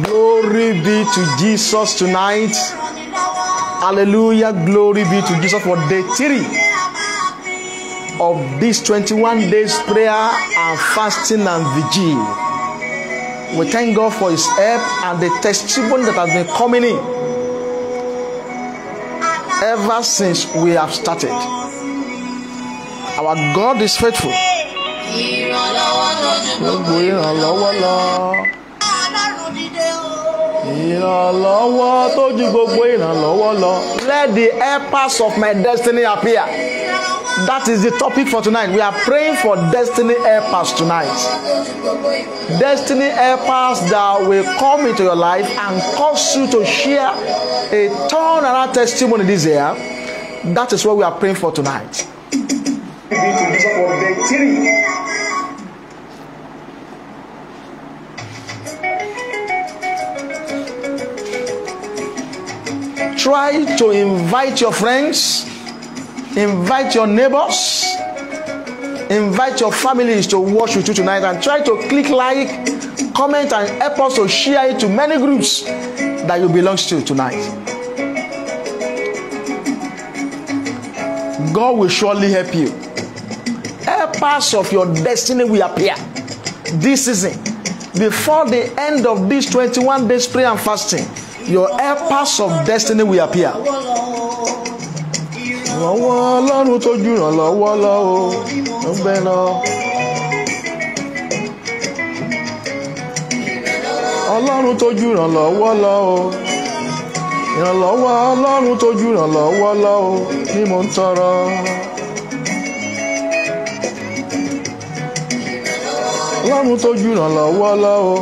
Glory be to Jesus tonight. Hallelujah. Glory be to Jesus for day 3 of this 21 days prayer and fasting and vigil. We thank God for his help and the testimony that has been coming in ever since we have started. Our God is faithful. Let the helpers of my destiny appear. That is the topic for tonight. We are praying for destiny helpers tonight. Destiny helpers that will come into your life and cause you to share a turnaround testimony this year. That is what we are praying for tonight. Try to invite your friends, invite your neighbors, invite your families to watch with you tonight, and try to click like, comment, and help us to share it to many groups that you belong to tonight. God will surely help you. Helpers of your destiny will appear this season. Before the end of this 21 days prayer and fasting, your helpers of destiny will appear. Ọlọ́run tó jù ràn lọ́wọ́ lọ́wọ́ ó bẹ́ lọ. Ọlọ́run tó jù ràn lọ́wọ́ lọ́wọ́. Ìrànlọ́wọ́ Ọlọ́run tó jù ràn lọ́wọ́ lọ́wọ́ ni mò ń tọrọ. Ọlọ́run tó jù ràn lọ́wọ́ lọ́wọ́.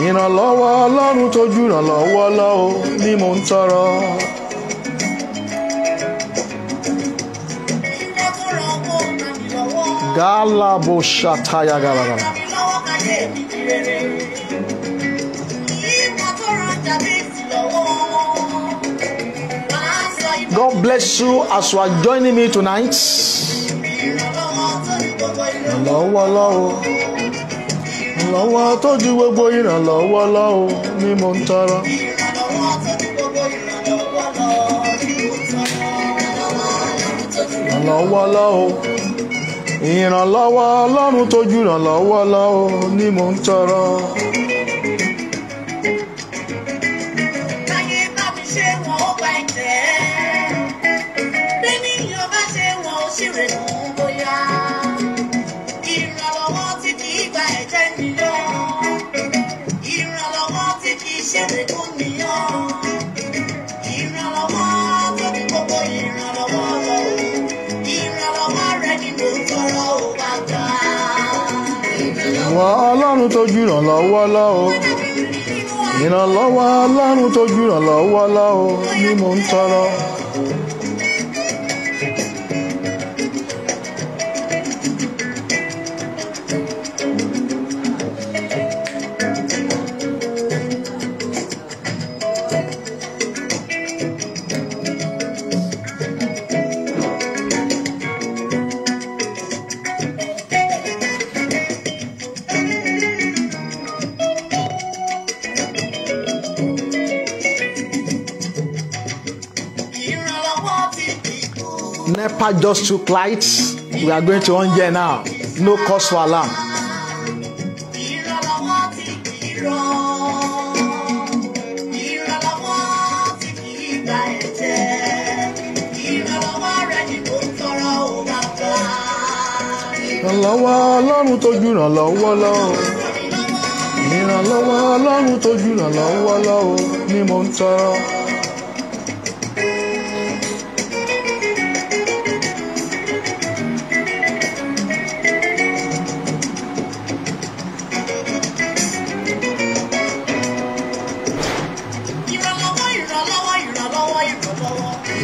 Ìrànlọ́wọ́ Ọlọ́run tó jù ràn lọ́wọ́ lọ́wọ́ ni mò ń tọrọ. Galabo shataya galagala. God bless you as you are joining me tonight. Ìrànlọ́wọ́ tó ju gbogbo ìrànlọ́wọ́ lọ́wọ́ ni mò ń tọrọ. Ìrànlọ́wọ́ lọ́wọ́. Ìrànlọ́wọ́ Ọlọ́run tó jù ìrànlọ́wọ́ lọ́wọ́ ni mò ń tọrọ. Káyé bá mi ṣe wọn ó bá ẹ̀jẹ̀. Bẹ́ẹ̀ni yóò bá ṣe wọn ó ṣì rẹ̀ mú bóyá. Ìrànlọ́wọ́ tí kì í gba ẹ̀jẹ̀ nìyọ́. Ìrànlọ́wọ́ tí kì í ṣe rẹ̀ kún nìyọ́. Ìrànlọ́wọ́ tó ní gbogbo ìrànlọ́wọ́ lọ. Ìrànlọ́wọ́ rẹ̀ ni mò ń tọrọ ó bá gbà. Ọlọ́run tó jù ìrànlọ́wọ́ lọ́wọ́. Ìrànlọ́wọ́ Ọlọ́run tó jù ìrànlọ́wọ́ lọ́wọ́ ni mò ń tọrọ. NEPA just took lights. We are going to on here now. No cause for alarm. Ìrànlọ́wọ́ Ọlọ́run tó jù ìrànlọ́wọ́ lọ́wọ́. Ìrànlọ́wọ́ Ọlọ́run tó jù ìrànlọ́wọ́ lọ́wọ́ ni mò ń tọrọ.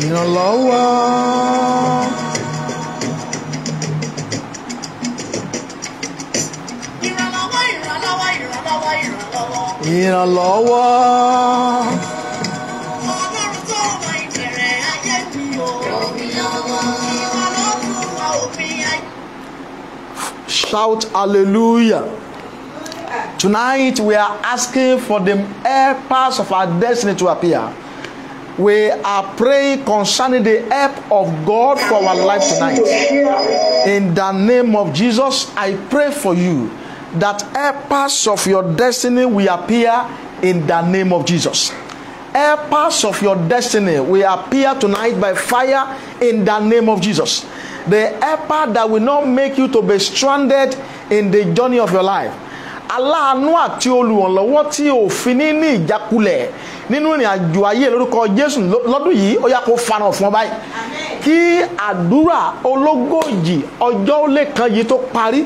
Ìrànlọ́wọ́. Ìrànlọ́wọ́. Ọlọ́run tó mọ ìbẹ̀rẹ̀ ayé mi o. Ìrànlọ́wọ́ òpin ayé. Shout hallelujah. Tonight we are asking for the helpers of our destiny to appear. We are praying concerning the help of God for our life tonight. In the name of Jesus, I pray for you that helpers of your destiny will appear in the name of Jesus. Helpers of your destiny will appear tonight by fire in the name of Jesus. The helper that will not make you to be stranded in the journey of your life. Aláàánú àti olùrànlọ́wọ́ tí ò fi ní ìjákulẹ̀ nínú ìrìn àjò ayé lórúkọ Jésù lọ́dún yìí ó yá kó farahàn fún ọ báyìí. Kí àdúrà ológójì ọjọ́ ó lé kan yìí tó parí,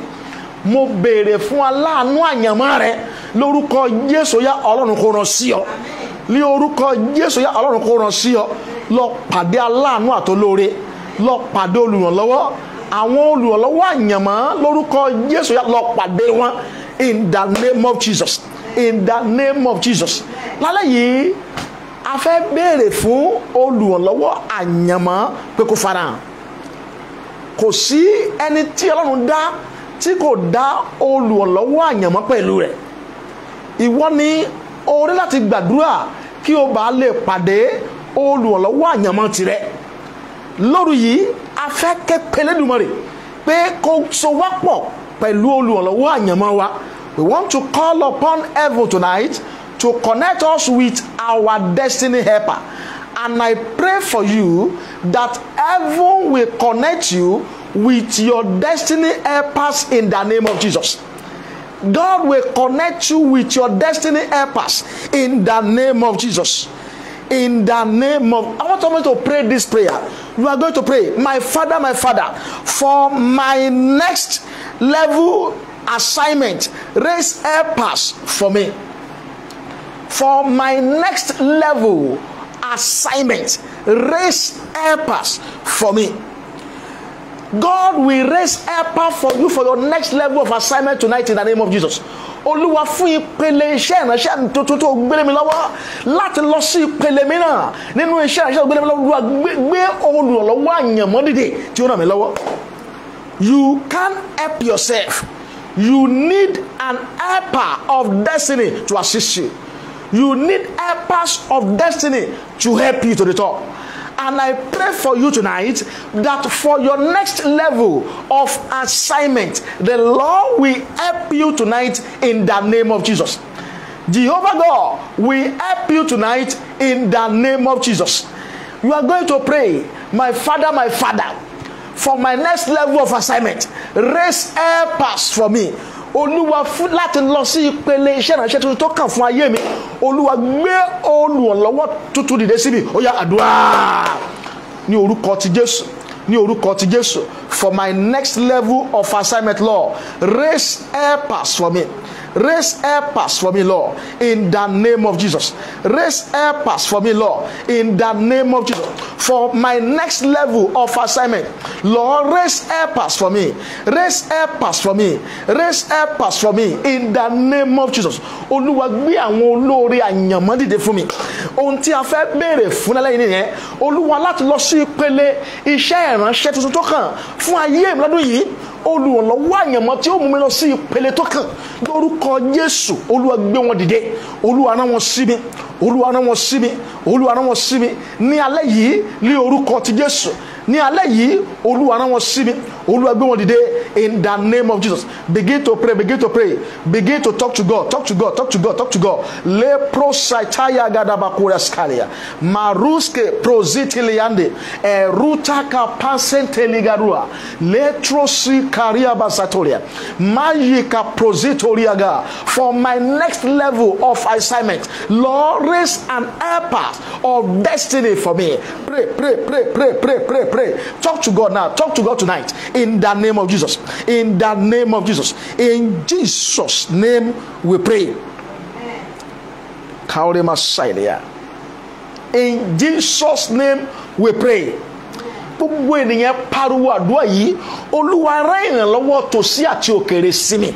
mo béèrè fún aláàánú àyànmọ́ rẹ lórúkọ Jésù, yá Ọlọ́run kó rán sí ọ. Ní orúkọ Jésù, yá Ọlọ́run kó rán sí ọ. Lọ pàdé aláàánú àtolóore, lọ pàdé olùrànlọ́wọ́, àwọn olùrànlọ́wọ́ àyànmọ́ lórúkọ Jésù, yá lọ pàdé wọn. In the name of Jesus. In the name of Jesus. Lálẹ́ yìí a fẹ́ béèrè fún olùrànlọ́wọ́ àyànmọ́ pé kó farahàn. Kò sí ẹni tí Ọlọ́run dá tí kò dá olùrànlọ́wọ́ àyànmọ́ pẹ̀lú rẹ̀. Ìwọ ni o ní láti gbàdúrà kí o bá lè pàdé olùrànlọ́wọ́ àyànmọ́ tirẹ̀. Lóru yìí a fẹ́ ké pẹ̀lẹ́dùmarè pé kó so wá pọ̀ pẹ̀lú olùrànlọ́wọ́ àyànmọ́ wa. We want to call upon heaven tonight to connect us with our destiny helper. And I pray for you that heaven will connect you with your destiny helpers in the name of Jesus. God will connect you with your destiny helpers in the name of Jesus. In the name of, I want somebody to pray this prayer. You are going to pray, my Father, for my next level assignment, raise helpers for me. For my next level assignment, raise helpers for me. God will raise helper for you for your next level of assignment tonight in the name of Jesus. Olúwa fún ìpele iṣẹ́ ìránṣẹ́ tuntun tó gbélé mi lọ́wọ́ láti lọ sí ìpele mìíràn nínú iṣẹ́ ìránṣẹ́ tó gbélé mi lọ́wọ́. Olúwa gbé olùrànlọ́wọ́ àyànmọ́ dìde tí ó ràn mí lọ́wọ́. You can't help yourself. You need an helper of destiny to assist you. You need helpers of destiny to help you to the top. And I pray for you tonight that for your next level of assignment, the Lord will help you tonight in the name of Jesus. Jehovah God will help you tonight in the name of Jesus. You are going to pray, my Father, for my next level of assignment, raise helpers for me. Olúwa fún láti lọ sí ìpele iṣẹ́ ìránṣẹ́ tuntun tó kàn fún ayé mi. Olúwa gbé olùrànlọ́wọ́ tuntun dìde síbi. Ó yá àdúrà ní orúkọ ti Jésù. Ní orúkọ ti Jésù. For my next level of assignment, Lord, raise helpers for me. Raise helpers for me, Lord, in the name of Jesus. Raise helpers for me, Lord, in the name of Jesus. For my next level of assignment, Lord, raise helpers for me. Raise helpers for me. Raise helpers for me in the name of Jesus. Olúwa gbé àwọn olóore àyànmọ́ dìde fún mi. Ohun tí a fẹ́ béèrè fún lálẹ́ yìí nìyẹn. Olúwa láti lọ sí ìpele iṣẹ́ ìránṣẹ́ tuntun tó kàn fún ayé mi lọ́dún yìí. Olùrànlọ́wọ́ àyànmọ́ tí ó mú mi lọ sí ìpele tó kàn lórúkọ Jésù. Olúwa gbé wọn dìde. Olúwa rán wọn sí mi. Olúwa rán wọn sí mi. Olúwa rán wọn sí mi ní alẹ́ yìí ní orúkọ ti Jésù. Ní alẹ́ yìí Olúwa rán wọn sí mi. Olúwa gbé wọn dìde in the name of Jesus. Begin to pray, begin to pray. Begin to talk to God. Talk to God. Talk to God. Talk to God. Le prosaitaya gadabakura skalia. Maruske prozitiliande. Rutaka pasenteligarua. Le trosi karia basatoria. Majika prozitoriaga. For my next level of assignment, Lord, raise an helper of destiny for me. Pray, pray, pray, pray, pray, pray, pray. Talk to God now. Talk to God tonight. In the name of Jesus. In the name of Jesus. In Jesus' name we pray. In Jesus' name we pray. Gbogbo ènìyàn pariwo àdúrà yìí. Olúwa rán ìrànlọ́wọ́ tòsí àti òkèèrè sí mi.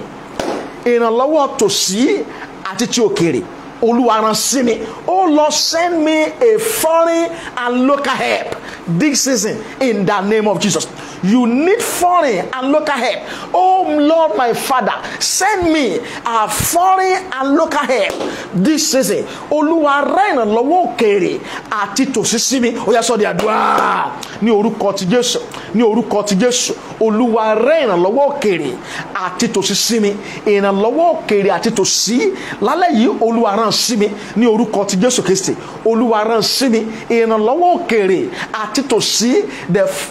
Ìrànlọ́wọ́ tòsí àti ti òkèèrè. Olúwa rán sí mi. Oh Lord, send me a foreign and local help this season in the name of Jesus. You need foreign and local help. Oh Lord, my Father, send me a foreign and local help this season. Olúwa rán ìrànlọ́wọ́ òkèèrè àti tòsí sí mi. Ó yá sọ di àdúrà ní orúkọ ti Jésù, ní orúkọ ti Jésù. Olúwa rán ìrànlọ́wọ́ òkèèrè àti tòsí sí mi. Ìrànlọ́wọ́ òkèèrè àti tòsí lálẹ́ yìí Olúwa rán sí mi ní orúkọ ti Jésù Kristi. Olúwa rán sí mi ìrànlọ́wọ́ òkèèrè àti tòsí,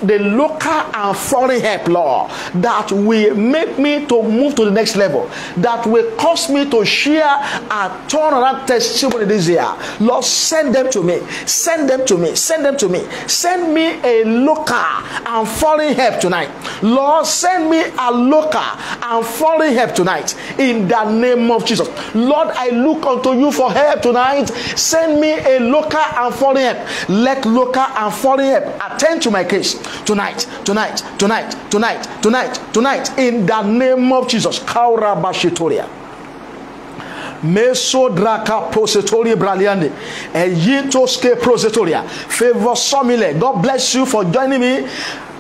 the local and foreign help, Lord, that will make me to move to the next level, that will cause me to share a turnaround testimony this year. Lord, send them to me. Send them to me. Send them to me. Send me a local and foreign help tonight. Lord, send me a local and foreign help tonight in the name of Jesus. Lord, I look unto you for help tonight. Send me a local and foreign help. Let local and foreign help attend to my case tonight, tonight, tonight, tonight, tonight, tonight, in the name of Jesus. Kaura Bashitoria. Meso draka prosetoria braliande. Eyitoske prosetoria. Favor Somile. God bless you for joining me.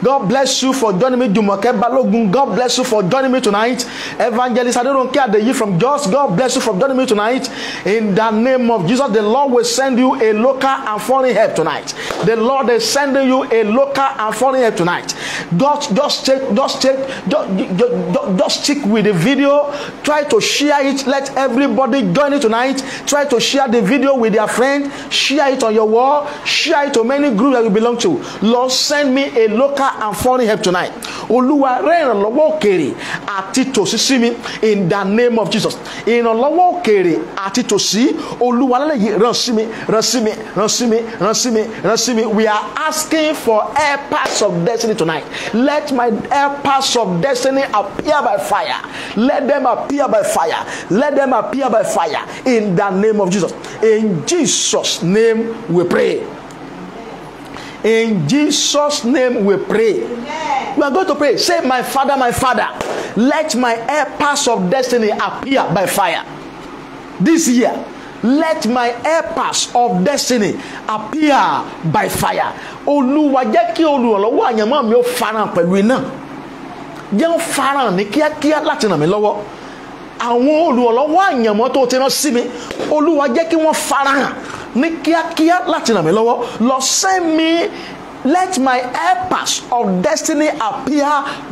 God bless you for joining me, Jumoke Balogun. God bless you for joining me tonight. Evangelist, I don't care the year from Jos. God bless you for joining me tonight. In the name of Jesus, the Lord will send you a local and foreign help tonight. The Lord is sending you a local and foreign help tonight. Just stick with the video. Try to share it. Let everybody join it tonight. Try to share the video with their friend. Share it on your wall. Share it to many groups that you belong to. Lord, send me a local and foreign help tonight. Olúwa rán ìrànlọ́wọ́ òkèèrè àti tòsí sí mi in the name of Jesus. Ìrànlọ́wọ́ òkèèrè àti tòsí Olúwa lálẹ́ yìí rán sí mi, rán sí mi, rán sí mi, rán sí mi, rán sí mi. We are asking for helpers of destiny tonight. Let my helpers of destiny appear by fire. Let them appear by fire. Let them appear by fire in the name of Jesus. In Jesus' name we pray. In Jesus' name we pray. Amen. We are going to pray. Say, my Father, let my helpers of destiny appear by fire. This year, let my helpers of destiny appear by fire. Olúwa jẹ́ kí olùrànlọ́wọ́ àyànmọ́ mi ó farahàn pẹ̀lú iná. Jẹ́ ó farahàn ní kíákíá láti ràn mí lọ́wọ́. Àwọn olùrànlọ́wọ́ àyànmọ́ tó ti rán sí mi, Olúwa jẹ́ kí wọ́n farahàn ní kíákíá láti ràn mí lọ́wọ́. Lord, send me. Let my helpers of destiny appear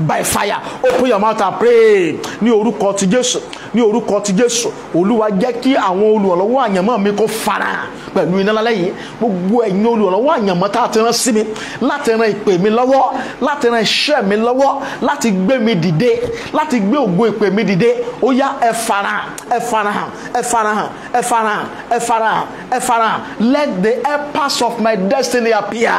by fire. Open your mouth and pray. Ní orúkọ ti Jésù. Ní orúkọ ti Jésù. Olúwa jẹ́ kí àwọn olùrànlọ́wọ́ àyànmọ́ mi kó farahàn pẹ̀lú iná lálẹ́ yìí. Gbogbo ẹ̀yin olùrànlọ́wọ́ àyànmọ́ tá a ti rán sí mi láti ran ìpè mi lọ́wọ́, láti ran iṣẹ́ mi lọ́wọ́, láti gbé mi dìde, láti gbé ògo ìpè mi dìde. Ó yá ẹ farahàn, ẹ farahàn, ẹ farahàn, ẹ farahàn, ẹ farahàn, ẹ farahàn. Let the helpers of my destiny appear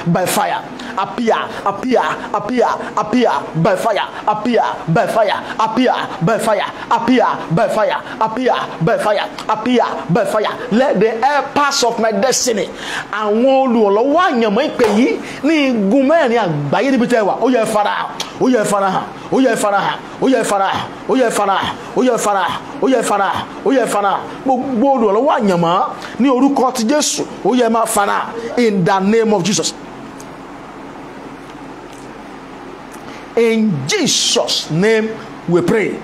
by fire. Appear, appear, appear, appear by fire. Appear by fire. Appear by fire. Appear by fire. Appear by fire. Appear by fire. Let the helpers of my destiny. Àwọn olùrànlọ́wọ́ àyànmọ́ ìpè yìí ní igun mẹ́rin àgbáyé níbi tẹ́ wà. Ó yẹ farahàn. Ó yẹ farahàn. Ó yẹ farahàn. Ó yẹ farahàn. Ó yẹ farahàn. Ó yẹ farahàn. Ó yẹ farahàn. Ó yẹ farahàn. Gbogbo olùrànlọ́wọ́ àyànmọ́ ní orúkọ ti Jésù. Ó yẹ máa farahàn in the name of Jesus. In Jesus' name we pray.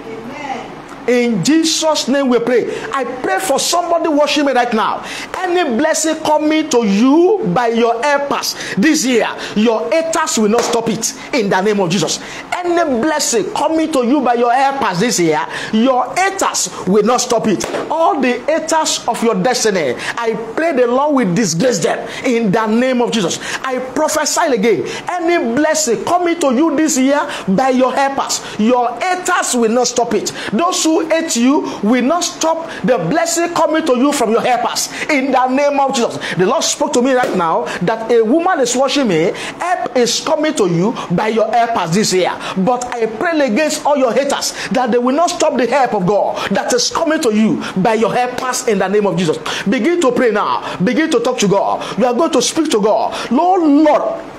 In Jesus' name we pray. I pray for somebody watching me right now. Any blessing coming to you by your helpers this year, your haters will not stop it in the name of Jesus. Any blessing coming to you by your helpers this year, your haters will not stop it. All the haters of your destiny, I pray the Lord will disgrace them in the name of Jesus. I prophesy again. Any blessing coming to you this year by your helpers, your haters will not stop it. Those who hate you will not stop the blessing coming to you from your helpers in the name of Jesus. The Lord spoke to me right now that a woman is watching me. Help is coming to you by your helpers this year. But I pray against all your haters that they will not stop the help of God that is coming to you by your helpers in the name of Jesus. Begin to pray now. Begin to talk to God. You are going to speak to God. Lord,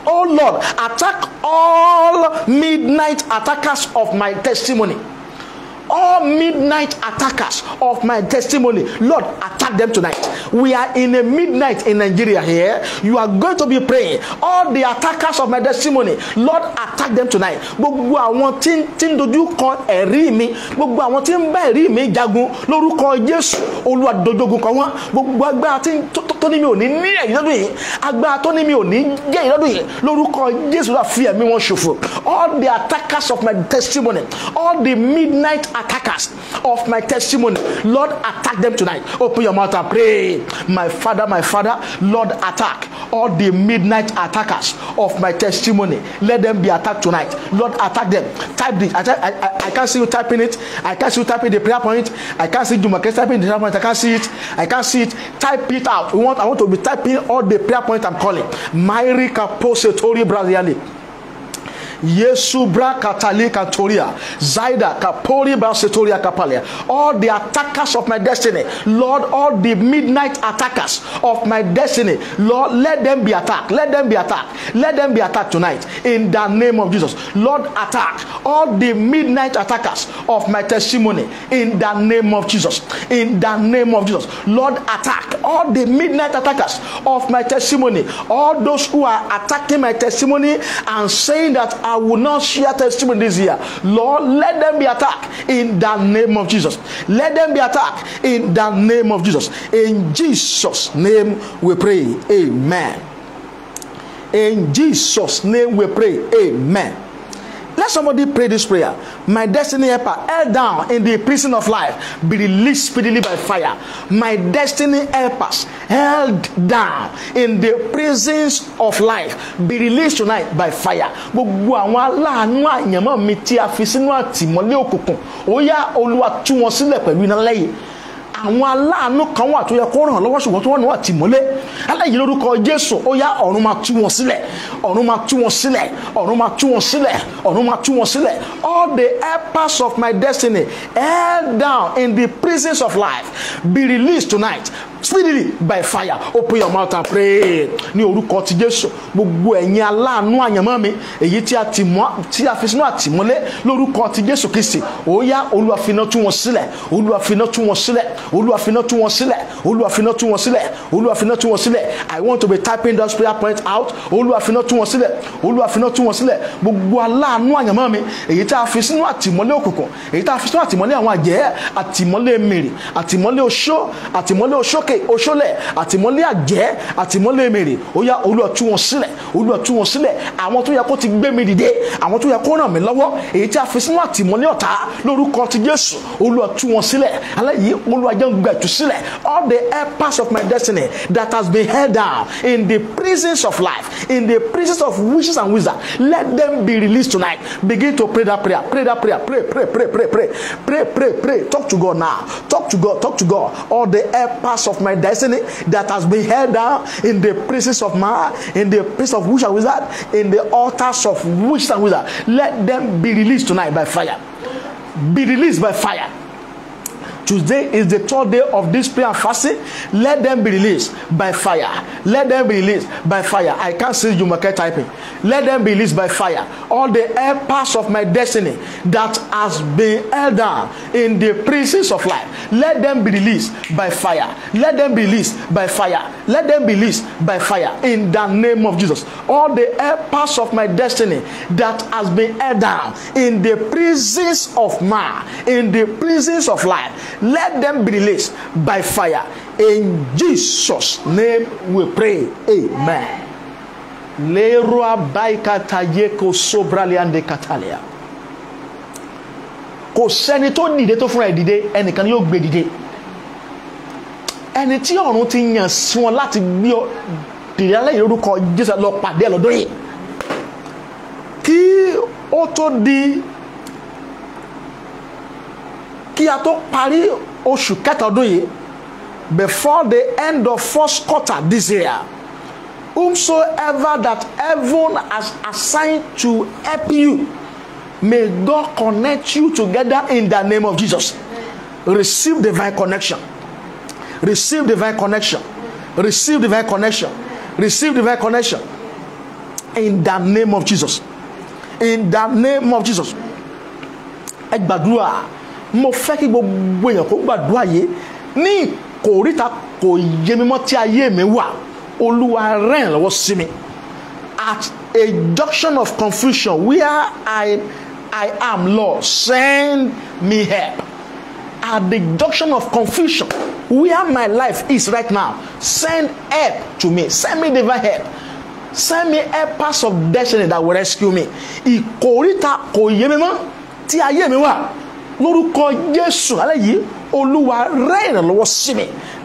oh Lord, attack all midnight attackers of my testimony. all midnight attackers of my testimony, Lord, attack them tonight. We are in a midnight in Nigeria here. You are going to be praying. All the attackers of my testimony, Lord, attack them tonight. Gbogbo àwọn tí ń dojú kọ ẹ̀rí mi, gbogbo àwọn tí ń bá ẹ̀rí mi jagun lórúkọ Jésù, Olúwa dojogun kọ wọ́n. Gbogbo agbára tó ní mi ò ní ẹ̀rí lọ́dún yìí, agbára tó ní mi ò ní jẹ́ ẹ̀rí lọ́dún yìí, lórúkọ Jésù la fi ẹ̀mí wọn ṣòfò. All the attackers of my testimony, all the midnight attackers of my testimony, Lord, attack them tonight. Open your mouth and pray. My Father, Lord, attack all the midnight attackers of my testimony. Let them be attacked tonight. Lord, attack them. Type this. I can't see you typing it. I can't see you typing the prayer point. I can't see Jumoke typing the prayer point. I can't see it. I can't see it. Type it out. I want to be typing all the prayer point I'm calling. Mairi Kapose Tori Braziliani. Yesu bra katali katoria zaida kapori basetoria kapalia. All the attackers of my destiny, Lord, all the midnight attackers of my destiny, Lord, let them be attacked. Let them be attacked. Let them be attacked tonight in the name of Jesus. Lord, attack all the midnight attackers of my testimony in the name of Jesus. In the name of Jesus, Lord, attack all the midnight attackers of my testimony. All those who are attacking my testimony and saying that I will not share testimony this year, Lord, let them be attacked in the name of Jesus. Let them be attacked in the name of Jesus. In Jesus' name we pray. Amen. In Jesus' name we pray. Amen. Let somebody pray this prayer. My destiny helper held down in the prison of life, be released speedily by fire. My destiny helpers held down in the prisons of life, be released tonight by fire. Gbogbo àwọn aláàánú àyànmọ́ mi tí a fi sínú àtìmọ́lé òkùnkùn, ó yá Olúwa tú wọn sílẹ̀ pẹ̀lú iná lẹ́yìn. Àwọn aláàánú kan wà tó yẹ kó ràn lọ́wọ́ ṣùgbọ́n tó wọ́n wà tìmọ́lé. Aláyìí lórúkọ Jésù, ó yá ọ̀run máa tú wọn sílẹ̀. Ọ̀run máa tú wọn sílẹ̀. Ọ̀run máa tú wọn sílẹ̀. Ọ̀run máa tú wọn sílẹ̀. All the helpers of my destiny held down in the prisons of life, be released tonight speedily by fire. Open your mouth and pray. Ní orúkọ ti Jésù, gbogbo ẹ̀yin aláàánú àyànmọ́ mi, èyí tí a fi sínú àtìmọ́lé lórúkọ ti Jésù Kristi, ó yá Olúwa fi iná tú wọn sílẹ̀. Olúwa fi iná tú wọn sílẹ̀. Olúwa fi iná tú wọn sílẹ̀. Olúwa fi iná tú wọn sílẹ̀. Olúwa fi iná tú wọn sílẹ̀. I want to be typing those prayer points out. Olúwa fi iná tú wọn sílẹ̀. Olúwa fi iná tú wọn sílẹ̀. Gbogbo aláàánú àyànmọ́ mi, èyí tí a fi sínú àtìmọ́lé òkùnkùn, èyí tí a fi sínú àtìmọ́lé àwọn àjẹ́, àtìmọ́lé mèrè, àtìmọ́lé oṣó, àtìmọ́lé oṣókè oṣólẹ̀, àtìmọ́lé àjẹ́, àtìmọ́lé mèrè, ó yá Olúwa tú wọn sílẹ̀. Olúwa tú wọn sílẹ̀. Àwọn tó yẹ kó ti gbé mi dìde, àwọn tó yẹ kó ràn mí lọ́wọ́, èyí tí a fi sínú àtìmọ́lé ọ̀tá lórúkọ ti Jésù, Olúwa tú wọn sílẹ̀. Aláyìí Olúwa jẹ́ gbẹ̀tù sílẹ̀. All the helpers of my destiny that has been held down in the prisons of life, in the prisons of witches and wizards, let them be released tonight. Begin to pray that prayer. Pray that prayer. Pray. Talk to God now. Talk to God. All the helpers of my destiny that has been held down in the prisons of man, in the prison of witches and wizards, in the altars of witches and wizards, let them be released tonight by fire. Be released by fire. Today is the third day of this prayer and fasting. Let them be released by fire. Let them be released by fire. I can't see Jumoke typing. Let them be released by fire. All the helpers of my destiny that has been held down in the prisons of life, let them be released by fire. Let them be released by fire. Let them be released by fire in the name of Jesus. All the helpers of my destiny that has been held down in the prisons of man, in the prisons of life, let them be released by fire. In Jesus' name we pray. Amen. Leroa baikata yeko sobraliande katalia. Kò sẹ́ni tó dìde tó fúnra ẹ̀ dìde, ẹnìkan yóò gbé dìde. Ẹni tí ọ̀run ti yàn sí wọn láti gbé ọ dìde lẹ́yìn orúkọ Jésù lọ pàdé lọ́dún yìí. Kí ó tó di kí a tó parí oṣù kẹta ọdún yìí, before the end of first quarter this year, whomsoever that heaven has assigned to help you, may God connect you together in the name of Jesus. Receive divine connection. Receive divine connection. Receive divine connection. Receive divine connection. In the name of Jesus. In the name of Jesus. Ẹ gbàdúrà mo fẹ́ kí gbogbo èèyàn kó gbàdúrà yìí ní ìkòríta kò yé mi mọ́ tí ayé mi wà Olúwa ràn lọ́wọ́ sí mi. At a junction of confusion where I am, Lord, send me help. At the junction of confusion where my life is right now, send help to me. Send me divine help. Send me helpers of destiny that will rescue me. Ìkòríta kò yé mi mọ́ tí ayé mi wà lórúkọ Jésù alẹ́ yìí Olúwa rán ìrànlọ́wọ́ sí mi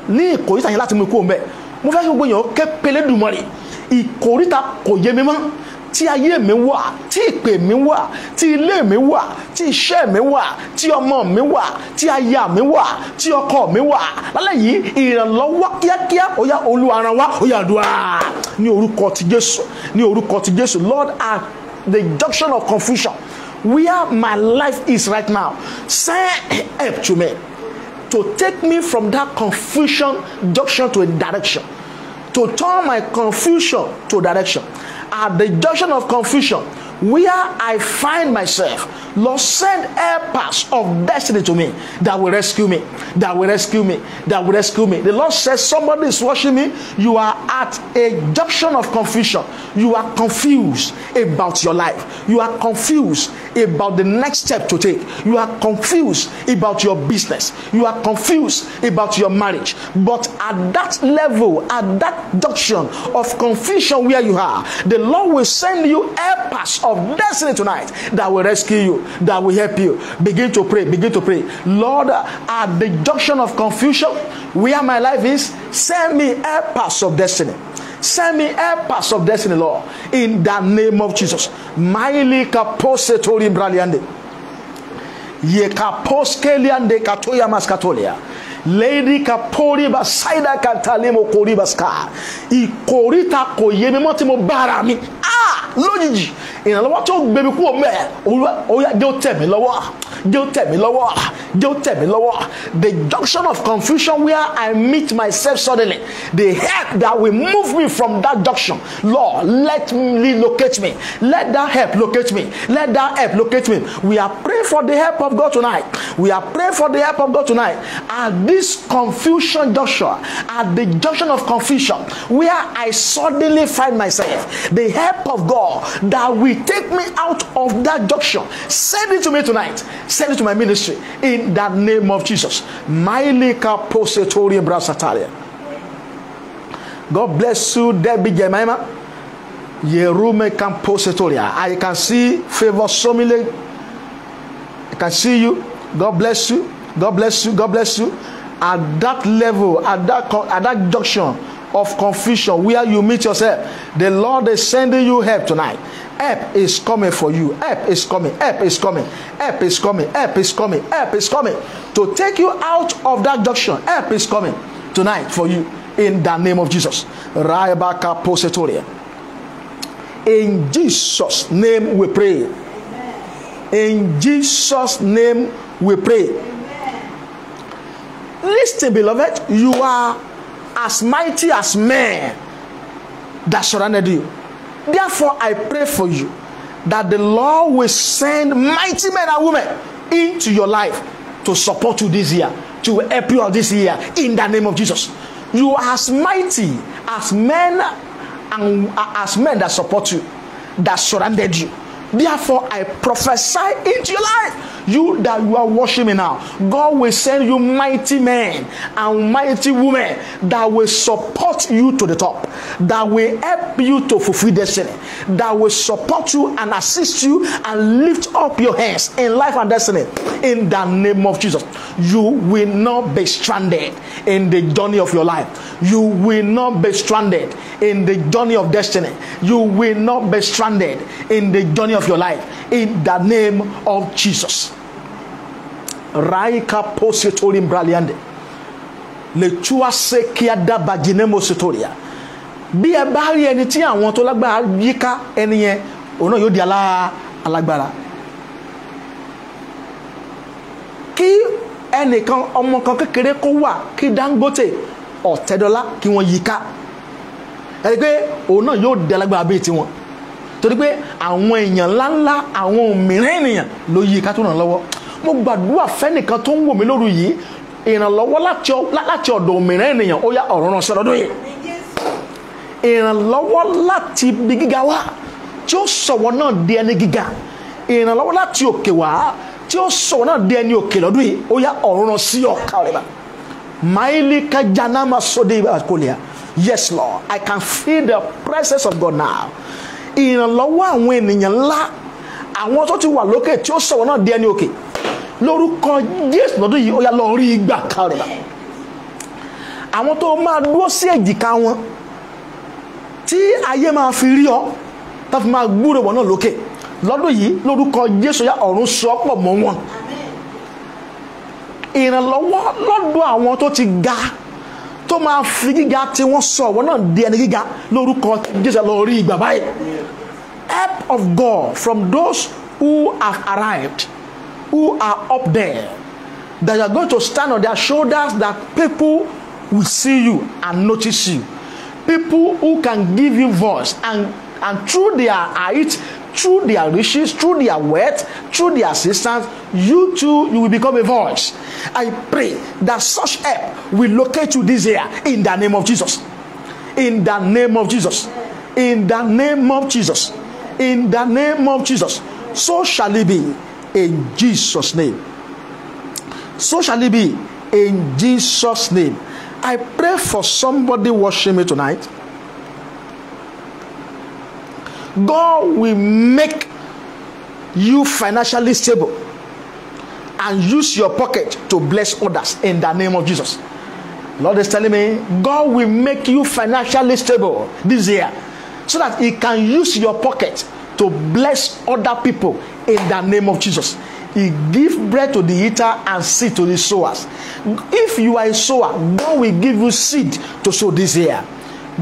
ní ìkòríta yẹn láti mú kó mbẹ́. Mo fẹ́ kí gbogbo èèyàn ké pélé dùmarè. Ìkòríta kò yé mi mọ́ tí ayé mi wà, tí ìpè mi wà, tí ilé mi wà, tí iṣẹ́ mi wà, tí ọmọ mi wà, tí aya mi wà, tí ọkọ mi wà. Lálẹ́ yìí ìrànlọ́wọ́ kíákíá ó yá Olúwa rán wá ó yá àdúrà ní orúkọ ti Jésù, ní orúkọ ti Jésù. Lord, at the junction of confusion where my life is right now, send help to me to take me from that confusion junction to a direction, to turn my confusion to direction. At the junction of confusion where I find myself, Lord, send helpers of destiny to me that will rescue me, that will rescue me, that will rescue me. The Lord says, somebody is watching me. You are at a junction of confusion. You are confused about your life. You are confused about the next step to take. You are confused about your business. You are confused about your marriage. But at that level, at that junction of confusion where you are, the Lord will send you helpers of destiny tonight that will rescue you, that will help you. Begin to pray, begin to pray. Lord, at the junction of confusion where my life is, send me helpers of destiny. Send me helpers of destiny, Lord, in the name of Jesus. Maili kapose tori braliande. Ye kapos keliande katoya maskatolia. Lady kapori basaida katalimo kori baska. Ikorita koyemi motimo barami. Lójijì ìrànlọ́wọ́ tó gbé mi kúrò mẹ́ ó yá jẹ́ ó tẹ̀ mí lọ́wọ́, jẹ́ ó tẹ̀ mí lọ́wọ́, jẹ́ ó tẹ̀ mí lọ́wọ́. The junction of confusion where I meet myself suddenly, the help that will move me from that junction, Lord, let me locate me, let that help locate me, let that help locate me. We are praying for the help of God tonight. We are praying for the help of God tonight. At this confusion junction, at the junction of confusion where I suddenly find myself, the help of God that will take me out of that junction, send it to me tonight. Send it to my ministry in the name of Jesus. God bless you, Debbie Jemima. Yerume Camposetoria. I can see Favor Somile. I can see you. God bless you. God bless you. God bless you. At that level, at that junction of confusion where you meet yourself, the Lord is sending you help tonight. Help is coming for you. Help is coming. Help is coming. Help is coming. Help is coming. Help is coming to take you out of that junction. Help is coming tonight for you in the name of Jesus. Raibaka Posetoria. In Jesus' name we pray. In Jesus' name we pray. Listen, beloved, you are as mighty as men that surrounded you. Therefore, I pray for you that the Lord will send mighty men and women into your life to support you this year, to help you out this year, in the name of Jesus. You are as mighty as men and as men that support you, that surrounded you. Therefore, I prophesy into your life. You that you are watching me now, God will send you mighty men and mighty women that will support you to the top, that will help you to fulfill destiny, that will support you and assist you and lift up your hands in life and destiny. In the name of Jesus, you will not be stranded in the journey of your life. You will not be stranded in the journey of destiny. You will not be stranded in the journey of your life. In the name of Jesus. Raika positorim braliande. Lechua sekiada bajinemo sitoria. Bí ẹ bá rí ẹni tí àwọn tó lágbára yíká ẹni yẹn, òun náà yóò di alágbára. Kí ẹnìkan ọmọ kan kékeré kó wà kí Dangote Ọ̀tẹ́dọ́lá kí wọ́n yíká. Ẹ rí pé òun náà yóò di alágbára bíi tiwọn. Torí pé àwọn èèyàn ńláńlá, àwọn òmìnira ènìyàn ló yíká tó ràn lọ́wọ́. mo gbàdúrà fẹ́nìkan tó ń wò mí lóru yìí ìrànlọ́wọ́ láti ọ̀dọ̀ òmìnira ènìyàn ó yá ọ̀rọ̀ ránṣẹ́ lọ́dún yìí. Ìrànlọ́wọ́ láti ibi gíga wá tí ó sọ̀wọ́ náà di ẹni gíga, ìrànlọ́wọ́ láti òkè wá tí ó sọ̀wọ́ náà di ẹni òkè lọ́dún yìí ó yá ọ̀rọ̀ ránṣẹ́ ọ̀ka rẹ̀ bá. Maili kajanama sode bakolia. Yes, Lord, I can feel the presence of God now. Ìrànlọ́wọ́ àwọn ènìyàn ńlá, àwọn tó ti wà lókè tí ó sọ̀rọ̀ náà di ẹni òkè lórúkọ Jésù lọ́dún yìí ó yá lọ rí ìgbà kan rẹ̀ bá. Àwọn tó máa dúró sí èjìká wọn tí ayé máa fi rí ọ tó fi máa gbúrò wọn náà lókè lọ́dún yìí lórúkọ Jésù yá ọ̀run sọ pọ̀ mọ́ wọn. Ìrànlọ́wọ́ lọ́dọ̀ àwọn tó ti ga tó máa fi gíga tí wọ́n sọ wọn náà di ẹni gíga lórúkọ Jésù lọ rí ìgbà báyìí. Help of God from those who have arrived, who are up there, that you are going to stand on their shoulders, that people will see you and notice you. People who can give you voice and through their height, through their riches, through their wealth, through their assistance, you too, you will become a voice. I pray that such help will locate you this year in the name of Jesus. In the name of Jesus. In the name of Jesus. In the name of Jesus. So shall it be in Jesus' name. So shall it be in Jesus' name. I pray for somebody watching me tonight. God will make you financially stable and use your pocket to bless others in the name of Jesus. Lord is telling me God will make you financially stable this year so that He can use your pocket to bless other people in the name of Jesus. He gives bread to the eater and seed to the sowers. If you are a sower, God will give you seed to sow this year.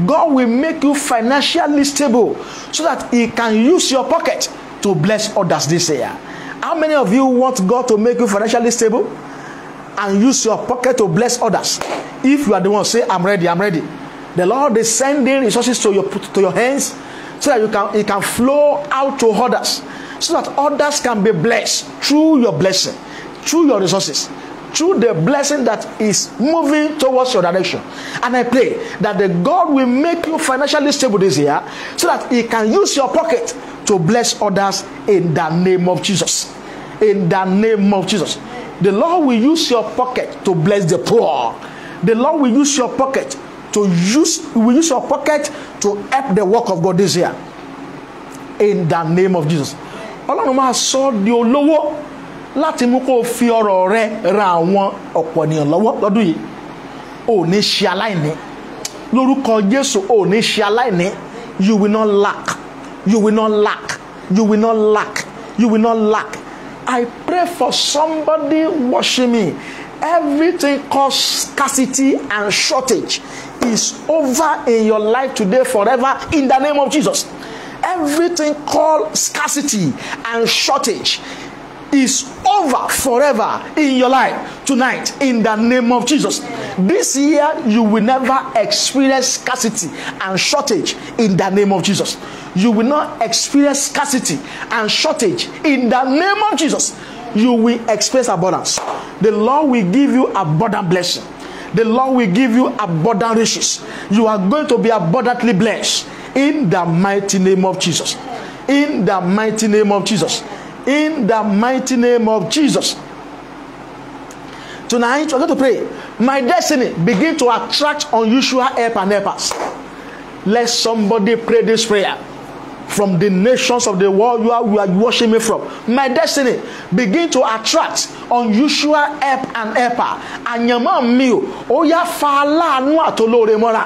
God will make you financially stable so that He can use your pocket to bless others this year. How many of you want God to make you financially stable and use your pocket to bless others? If you are the one, say, I'm ready, I'm ready. The Lord is sending resources to your hands so that it can flow out to others, so that others can be blessed through your blessing, through your resources, through the blessing that is moving towards your direction. And I pray that the God will make you financially stable this year so that He can use your pocket to bless others in the name of Jesus. In the name of Jesus. The Lord will use your pocket to bless the poor. The Lord will use your pocket to help the work of God this year. In the name of Jesus. Ọlọ́run máa sọ di olówó láti mú kó fi ọrọ̀ rẹ̀ ra àwọn ọ̀pọ̀ ènìyàn lọ́wọ́ lọ́dún yìí. Ò ní ṣe aláìní. Lórúkọ Jésù ò ní ṣe aláìní. You will not lack. You will not lack. You will not lack. You will not lack. I pray for somebody watching me. Everything called scarcity and shortage is over in your life today forever in the name of Jesus. Everything called scarcity and shortage is over forever in your life tonight in the name of Jesus. This year you will never experience scarcity and shortage in the name of Jesus. You will not experience scarcity and shortage in the name of Jesus. You will experience abundance. The Lord will give you abundant blessing. The Lord will give you abundant riches. You are going to be abundantly blessed in the mighty name of Jesus. In the mighty name of Jesus. In the mighty name of Jesus. Tonight we're going to pray. My destiny begin to attract unusual help and helpers. Let somebody pray this prayer. From the nations of the world you are watching me from. My destiny begin to attract unusual help and helper. Àyànmọ́ mi ó yá fa aláàánú àtolóore mọ́ra.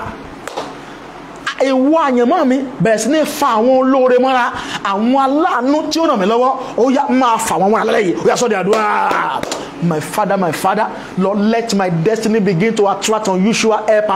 Ewu àyànmọ́ mi bẹ̀rẹ̀ sí ní fa àwọn olóore mọ́ra. Àwọn aláàánú tí ó ràn mí lọ́wọ́ ó yá máa fà wọ́n mọ́ra lẹ́yìn. Ó yá sọ di àdúrà. My Father, Lord, let my destiny begin to attract unusual help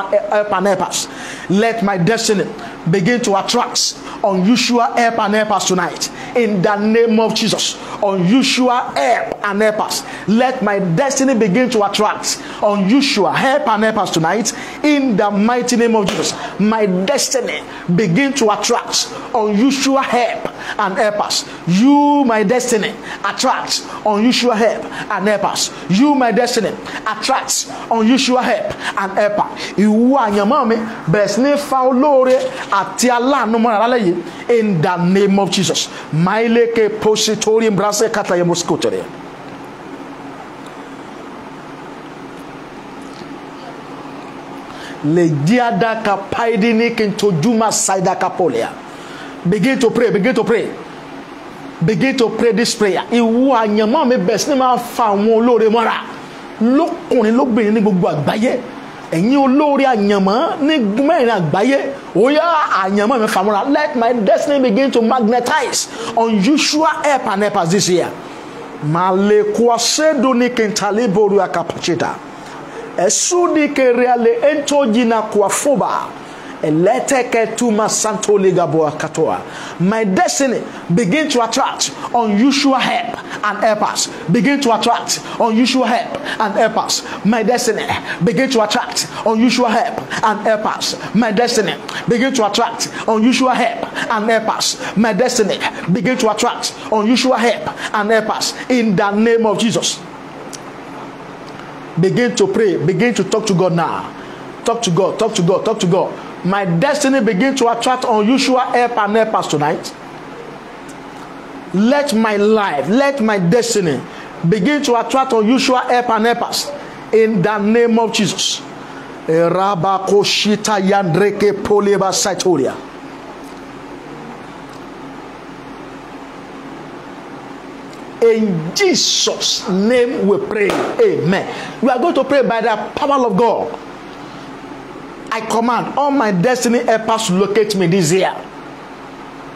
and helpers. Let my destiny begin to attract unusual help and helpers tonight. in the name of Jesus. Unusual help and helpers. Let my destiny begin to attract unusual help and helpers tonight in the mighty name of Jesus. My destiny begin to attract unusual help and helpers. You, my destiny, attract unusual help and helpers. You, my destiny, attract unusual help and helper. Ìwọ àyànmọ́ mi bẹ̀rẹ̀ sí ní fa olóore àti aláàánú mọ́ra lálẹ́ yìí in the name of Jesus. Maileke positori brase kata yemoskotere. Legiada kapaidini kintojuma saida kapolia. Begin to pray, begin to pray. Begin to pray this prayer. Ìwọ àyànmọ́ mi bẹ̀rẹ̀ sí ní máa fa àwọn olóore mọ́ra lọ́kùnrin lóbìnrin ní gbogbo àgbáyé. Ẹ̀yin olóore àyànmọ́ ní mẹ́rin àgbáyé. Ó yá àyànmọ́ mi fà mọ́ra. Let my destiny begin to magnetize unusual help and helpers this year. Malekwa sedoni kentaliboru akapachita. Esudi kereale entojina kwa foba. Eleteke tuma santo ligabo katoa. My destiny begin to attract unusual help and helpers. Begin to attract unusual help and helpers. My destiny begin to attract unusual help and helpers. My destiny begin to attract unusual help and helpers. My destiny begin to attract unusual help and helpers in the name of Jesus. Begin to pray. Begin to talk to God now. Talk to God. Talk to God. Talk to God. My destiny begin to attract unusual help and helpers tonight. Let my life, let my destiny begin to attract unusual help and helpers in the name of Jesus. Rabakoshita yandreke poleba saitoria. In Jesus' name we pray. Amen. We are going to pray by the power of God. I command all my destiny helpers to locate me this year.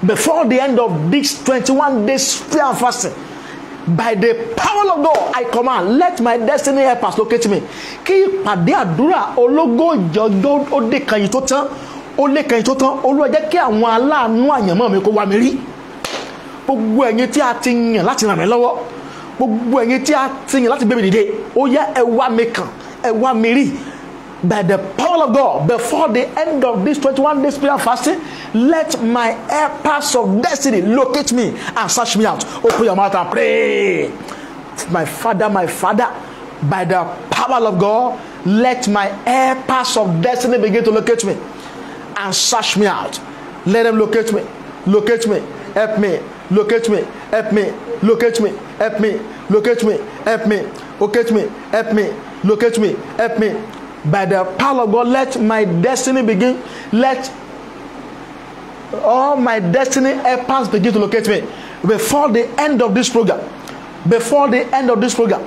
Before the end of this 21 days prayer and fasting, by the power of God, I command, let my destiny helpers locate me. Kí ìpàdé àdúrà ológo ìjọjọ́ ó dé kan yìí tó tán, ó lé kan yìí tó tán, Olúwa jẹ́ kí àwọn aláàánú àyànmọ́ mi kó wá mi rí. Gbogbo ẹ̀yin tí a ti yàn láti ràn mí lọ́wọ́, gbogbo ẹ̀yin tí a ti yàn láti gbé mi dìde, ó yá ẹ wá mi kàn, ẹ wá mi rí. By the power of God, before the end of this 21 days prayer fasting, let my helpers of destiny locate me and search me out. Open your mouth and pray. My Father, by the power of God, let my helpers of destiny begin to locate me and search me out. Let them locate me, help me, locate me, help me, locate me, help me, locate me, help me, locate me, help me, locate me, help me. By the power of God, let my destiny begin. Let all my destiny helpers begin to locate me before the end of this program. Before the end of this program,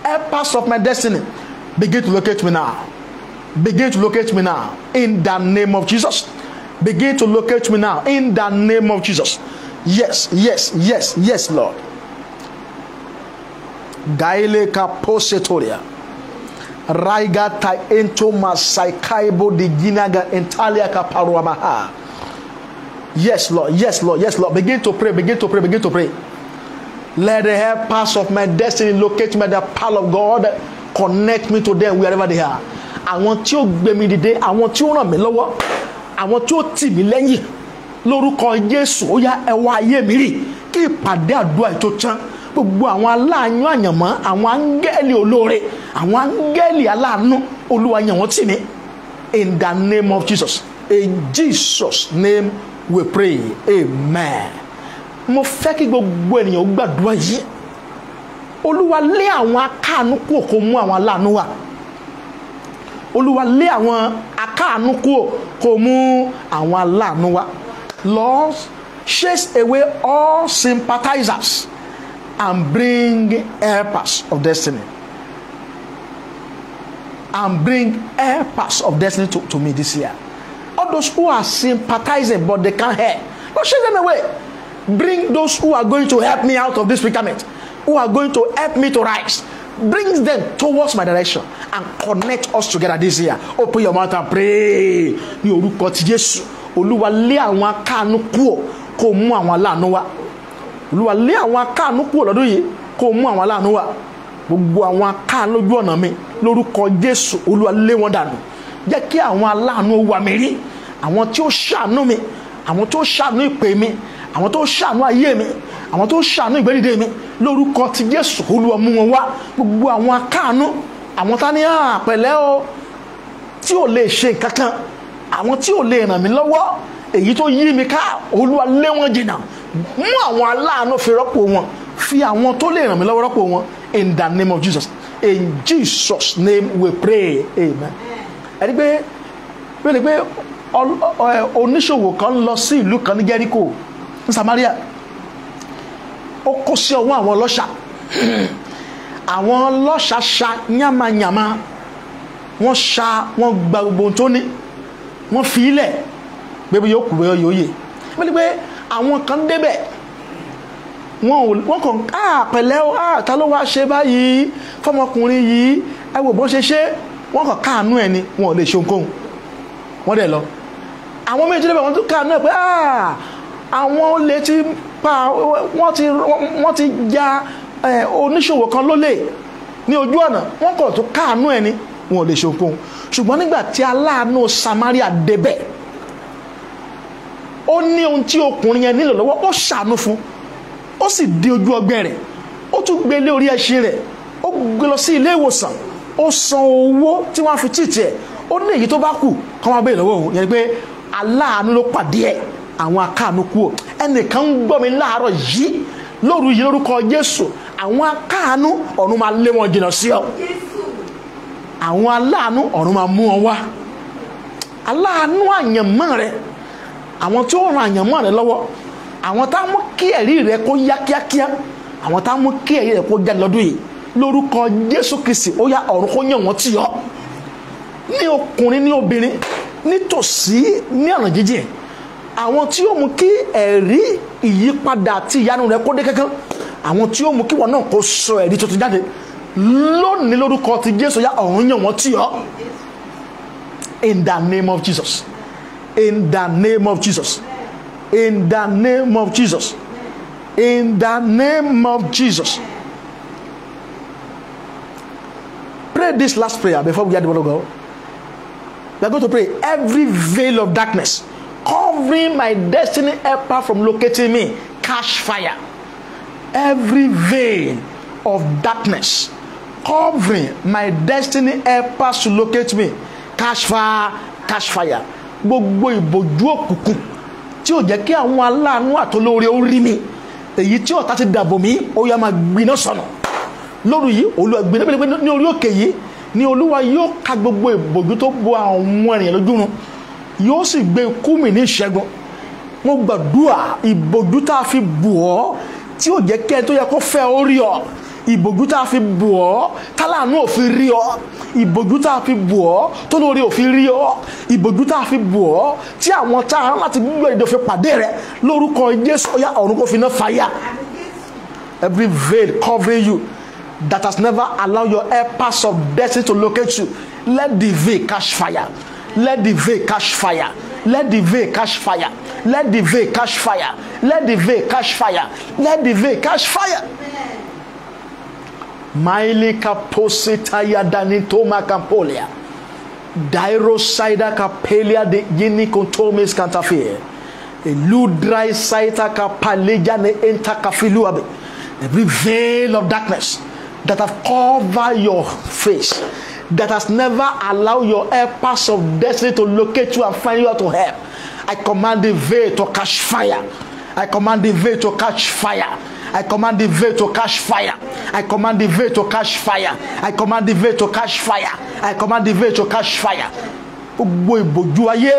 helpers of my destiny begin to locate me now. Begin to locate me now in the name of Jesus. Begin to locate me now in the name of Jesus. Yes, Lord. Gaile kaposetoria. Raiga ta ento masaikaibo di ginaga entalia kaparuamaha. Yes, Lord. Begin to pray. Let the helpers of my destiny locate me. The power of God connect me to them wherever they are. Àwọn tí ó gbé mi dìde, àwọn tí ó ràn mí lọ́wọ́, àwọn tí ó tì mí lẹ́yìn. Lórúkọ Jésù, ó yá ẹ wá ayé mi rí. Kí ìpàdé àdúrà tó tán. Gbogbo àwọn aláàánú àyànmọ́, àwọn áńgẹ́lì olóore, àwọn áńgẹ́lì aláàánú, Olúwa yàn wọ́n tì mí. In the name of Jesus. In Jesus' name we pray. Amen. Mo fẹ́ kí gbogbo ènìyàn gbàdúrà yìí. Olúwa lé àwọn akáàánú kúrò kó mú àwọn aláàánú wá. Olúwa lé àwọn akáàánú kúrò kó mú àwọn aláàánú wá. Lord, chase away all sympathizers and bring helpers of destiny. And bring helpers of destiny to me this year. All those who are sympathizing but they can't help, don't chase them away. Bring those who are going to help me out of this predicament, who are going to help me to rise. Bring them towards my direction and connect us together this year. Open your mouth and pray. Ní orúkọ ti Jésù, Olúwa lé àwọn akáàánú kúrò kó mú àwọn aláàánú wá. Olúwa lé àwọn akáàánú kúrò lọ́dún yìí kó mú àwọn aláàánú wá. Gbogbo àwọn akáàánú lójú ọ̀nà mi lórúkọ Jésù Olúwa lé wọn dànù. Jẹ́ kí àwọn aláàánú wá mi rí, àwọn tí ó ṣàánú mi, àwọn tó ṣàánú ìpè mi, àwọn tó ṣàánú ayé mi, àwọn tó ṣàánú ìgbédìde mi lórúkọ ti Jésù Olúwa mú wọn wá. Gbogbo àwọn akáàánú, àwọn tá ní pẹ̀lẹ́ o tí ò lè ṣe nǹkan kan, àwọn tí ò lè ràn mí lọ́wọ́, èyí tó yí mi ká Olúwa lé wọn jìnnà. Mú àwọn aláàánú fi rọ́pò wọn, fi àwọn tó lè ràn mí lọ́wọ́ rọ́pò wọn in the name of Jesus. In Jesus name we pray, amen. Ẹni pé oníṣòwò kan lọ sí ìlú kan ní Jericho ní Samaria. Ó kó sí ọwọ́ àwọn ọlọ́ṣà. Àwọn ọlọ́ṣà ṣa yánmayànmá, wọ́n gba gbogbo ohun tó ní, wọ́n fi ilẹ̀ gbé bí yóò kú bẹ́ẹ̀ yóò yè. Wọ́n pé àwọn kan débẹ̀, wọ́n kàn pẹ̀lẹ́ o, ta ló wá ṣe báyìí fọmọkùnrin yìí, ẹ wò bó ṣe ṣe, wọ́n kàn káàánú ẹ̀ ni, wọn ò lè ṣe ohunkóhun, wọ́n dẹ̀ lọ. Àwọn méjì débẹ̀ wọ́n tún káàánú ẹ̀ pé àwọn olè ti pa, wọ́n ti ja oníṣòwò kan lólè ní ojú ọ̀nà, wọ́n kàn tún káàánú ẹ̀ ni, wọn ò lè ṣe ohunkóhun. Ṣùgbọ́n nígbà tí aláàánú Samaria débẹ̀, ó ní ohun tí ọkùnrin yẹn nílò lọ́wọ́, ó ṣàánú fún, ó sì di ojú ọgbẹ́ rẹ̀, ó tún gbé lé orí ẹṣin rẹ̀, ó gbé lọ sí ilé ìwòsàn, ó san owó tí wọ́n fi tìtì ẹ̀, ó ní èyí tó bá kù kán wá bẹ́ẹ̀ lọ́wọ́ òun. Yẹn pé aláàánú ló pàdé ẹ̀, àwọn akáàánú kú ò. Ẹnìkan ń gbọ́ mi láàárọ̀ yìí lóru yìí lórúkọ Jésù, àwọn akáàánú ọ̀run máa lé wọn jìnnà sí ọ. Àwọn aláàánú ọ̀run máa mú wọn wá. Aláàánú àyànmọ́ rẹ, àwọn tí ó ran àyànmọ́ rẹ lọ́wọ́, àwọn tá mú kí ẹ̀rí rẹ kó yá kíákíá, àwọn tá mú kí ẹ̀rí rẹ kó jáde lọ́dún yìí lórúkọ Jésù Kristi, ó yá ọ̀run kó yàn wọ́n tì ọ́. Ní ọkùnrin ní obìnrin, nítòsí ní ọ̀nà jíjìn, àwọn tí ó mú kí ẹ̀rí ìyípadà àti ìyanu rẹ kó dé kankan, àwọn tí ó mú kí wọn náà kó sọ ẹ̀rí tuntun jáde lónìí lórúkọ ti Jésù, yá ọ̀run yàn wọ́n tì ọ́. In the name of Jesus. In the name of Jesus. In the name of Jesus. In the name of Jesus. Pray this last prayer before we get the word of God. We are going to pray. Every veil of darkness covering my destiny helper from locating me, catch fire. Every veil of darkness covering my destiny helpers to locate me, catch fire, catch fire. Gbogbo ìbòjú òkùnkùn tí ó jẹ́ kí àwọn aláàánú àtolóore ó rí mi, èyí tí ọ̀tá ti dàbò mí, ó yá máa gbiná sọnù lóru yìí. Olúwa gbiná pé ní orí òkè yìí ni Olúwa yóò ka gbogbo ìbòjú tó bo àwọn ènìyàn lójú run, yóò sì gbé ikú mi ní ìṣẹ́gun. Mo gbàdúrà ìbòjú tá a fi bù ọ́ tí ó jẹ́ kí ẹ tó yẹ kó fẹ́ ó rí ọ, ìbòjú tá a fi bù ọ́ táláàánú ò fi rí ọ, ìbòjú tá a fi bù ọ́ tó lórí ò fi rí ọ, ìbòjú tá a fi bù ọ́ tí àwọn tá a rán láti gbígbọ́ èdè òfin pàdé rẹ lórúkọ Jésù, ó yá ọ̀run kó fi náà fàyà. Every veil covering you that has never allowed your helpers of destiny to locate you, let the veil catch fire. Let the veil catch fire. Let the veil catch fire. Let the veil catch fire. Let the veil catch fire. Let the veil catch fire. Maili kaposita ya danitoma kampolia. Dairo saida kapelia de yini kontomes kantafie. Eludrai saita kapaleja ne enta kafiluabe. Every veil of darkness that have covered your face, that has never allowed your helpers of destiny to locate you and find you out to help, I command the veil to catch fire. I command the veil to catch fire. I command the veil to catch fire. I command the veil to catch fire. I command the veil to catch fire. I command the veil to catch fire. Gbogbo ìbòjú ayé,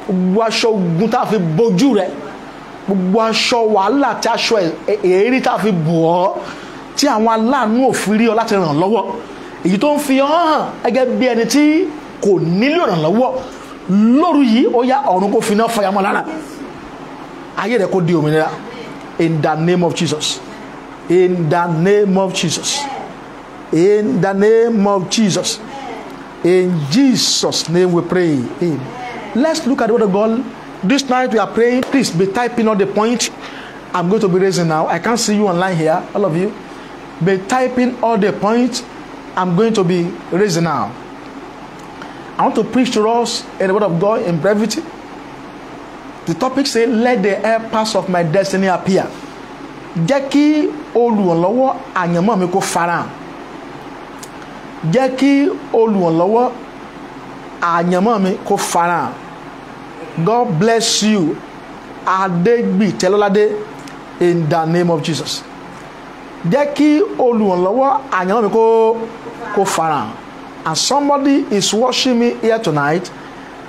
gbogbo aṣọ ogun tá a fi bòjú rẹ, gbogbo aṣọ wàhálà tí aṣọ èérí tá a fi bò ọ́, tí àwọn aláàánú ò fi rí ọ láti ràn lọ́wọ́, èyí tó ń fi hàn gẹ́gẹ́ bí ẹni tí kò nílò ìrànlọ́wọ́ lóru yìí, ó yá ọ̀run kó fi náà fàyà mọ́ lára, ayé rẹ kó di òmìnira. In the name of Jesus. In the name of Jesus. In the name of Jesus. In Jesus' name we pray. Amen. Let's look at the word of God. This night we are praying. Please be typing on the point. I'm going to be raising now. I can't see you online here, all of you. Be typing all the points I'm going to be raising now. I want to preach to us in the word of God in brevity. The topic says, let the helpers of my destiny appear. Jẹ́ kí olùrànlọ́wọ́ àyànmọ́ mi kó farahàn. Jẹ́ kí olùrànlọ́wọ́ àyànmọ́ mi kó farahàn. God bless you, Adegbi Telolade, in the name of Jesus. Jẹ́ kí olùrànlọ́wọ́ àyànmọ́ mi kó farahàn. And somebody is watching me here tonight.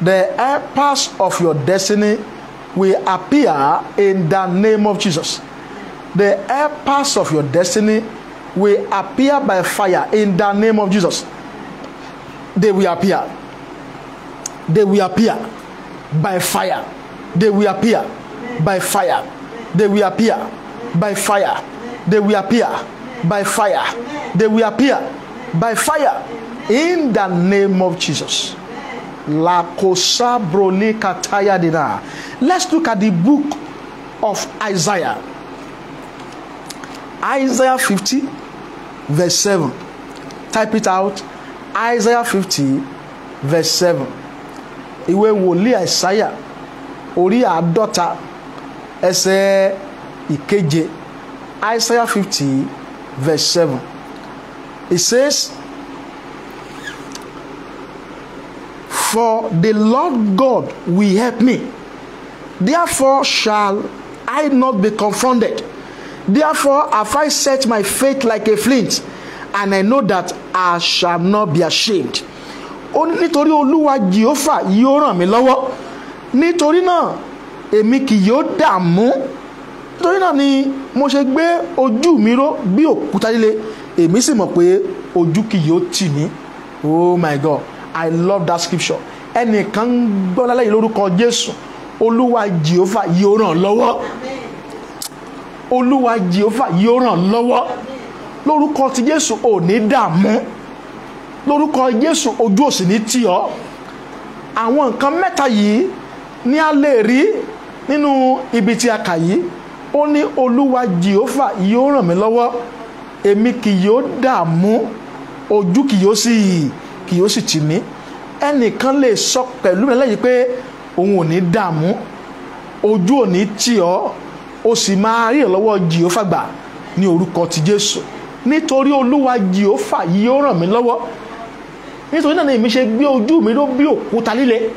The helpers of your destiny will appear in the name of Jesus. The helpers of your destiny will appear by fire in the name of Jesus. They will appear. They will appear by fire. They will appear by fire. They will appear by fire. They will appear by fire. They will appear by fire in the name of Jesus. Let's look at the book of Isaiah. Isaiah 50 verse 7. Type it out. Isaiah 50 verse 7. Ìwé wòlíì Àìsáyà orí àádọ́ta ẹsẹ̀ ìkeje. Isaiah 50 verse 7. It says, for the Lord God will help me. Therefore shall I not be confounded. Therefore have I set my faith like a flint, and I know that I shall not be ashamed. Nítorí Olúwa Jèhófà yóò ràn mí lọ́wọ́. Nítorí náà èmi kì yóò dààmú. Nítorí náà ni mo ṣe gbé ojú mi ró bí òkúta líle. Èmi sì mọ̀ pé ojú kì yóò tì mí. Oh my God, I love that scripture. Ẹnìkan gbọ́ lálẹ́ lórúkọ Jésù. Olúwa Jèhófà yóò ràn lọ́wọ́. Olúwa Jèhófà yóò ràn lọ́wọ́. Lórúkọ ti Jésù ò ní dààmú. Lórúkọ Jésù ojú ò sì ní tì ọ́. Àwọn nǹkan mẹ́ta yìí ni a lè rí nínú ibi tí a kà yìí. Ó ní Olúwa Jèhófà yóò ràn mí lọ́wọ́. Èmi kì yóò dààmú. Ojú kì yóò sì tì mí. Ẹnìkan lè sọ pẹ̀lú mi lẹ́yìn pé òun ò ní dààmú. Ojú ò ní tì ọ́. O sì máa rí ìrànlọ́wọ́ Jèhófà gbà ní orúkọ ti Jésù. Nítorí Olúwa Jèhófà yóò ràn mí lọ́wọ́. Nítorí náà ni èmi ṣe gbé ojú mi ló bí òkúta líle.